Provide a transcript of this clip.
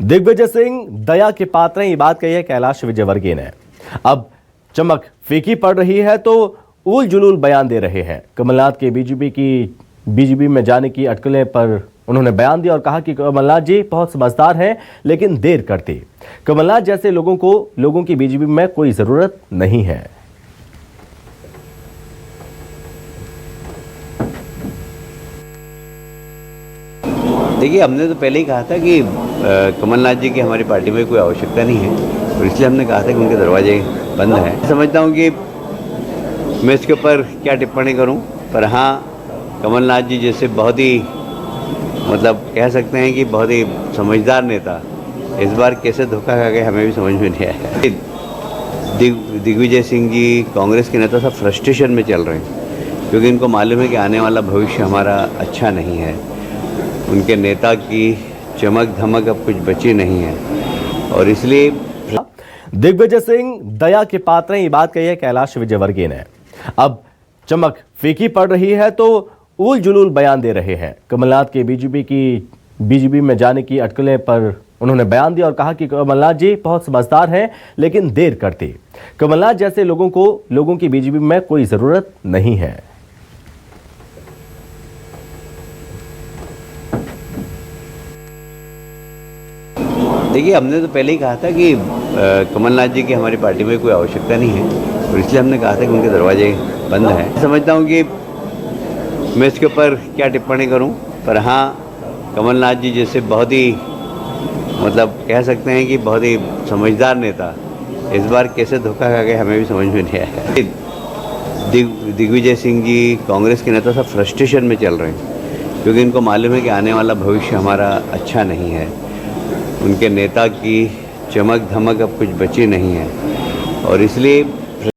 दिग्विजय सिंह दया के पात्र हैं, ये बात कही है कैलाश विजयवर्गीय ने। अब चमक फीकी पड़ रही है तो उल जुलूल बयान दे रहे हैं। कमलनाथ के बीजेपी में जाने की अटकलें पर उन्होंने बयान दिया और कहा कि कमलनाथ जी बहुत समझदार हैं लेकिन देर करते। कमलनाथ जैसे लोगों की बीजेपी में कोई जरूरत नहीं है। देखिए, हमने तो पहले ही कहा था कि कमलनाथ जी की हमारी पार्टी में कोई आवश्यकता नहीं है और इसलिए हमने कहा था कि उनके दरवाजे बंद हैं। समझता हूँ कि मैं इसके ऊपर क्या टिप्पणी करूँ, पर हाँ, कमलनाथ जी जैसे बहुत ही कह सकते हैं कि बहुत ही समझदार नेता इस बार कैसे धोखा खा गए हमें भी समझ में नहीं आया। दिग्विजय सिंह जी कांग्रेस के नेता सब फ्रस्ट्रेशन में चल रहे हैं क्योंकि इनको मालूम है कि आने वाला भविष्य हमारा अच्छा नहीं है। उनके नेता की चमक धमक अब कुछ बची नहीं है और इसलिए दिग्विजय सिंह दया के पात्र हैं, ये बात कही है कैलाश विजयवर्गीय ने। अब चमक फीकी पड़ रही है तो उल जुलूल बयान दे रहे हैं। कमलनाथ के बीजेपी में जाने की अटकलें पर उन्होंने बयान दिया और कहा कि कमलनाथ जी बहुत समझदार हैं लेकिन देर करते। कमलनाथ जैसे लोगों की बीजेपी में कोई जरूरत नहीं है। देखिए, हमने तो पहले ही कहा था कि कमलनाथ जी की हमारी पार्टी में कोई आवश्यकता नहीं है और इसलिए हमने कहा था कि उनके दरवाजे बंद हैं। समझता हूँ कि मैं इसके ऊपर क्या टिप्पणी करूँ, पर हाँ, कमलनाथ जी जैसे बहुत ही कह सकते हैं कि बहुत ही समझदार नेता इस बार कैसे धोखा खा गए हमें भी समझ में नहीं आया। दिग्विजय सिंह जी कांग्रेस के नेता सब फ्रस्ट्रेशन में चल रहे हैं क्योंकि इनको मालूम है कि आने वाला भविष्य हमारा अच्छा नहीं है। उनके नेता की चमक धमक अब कुछ बची नहीं है और इसलिए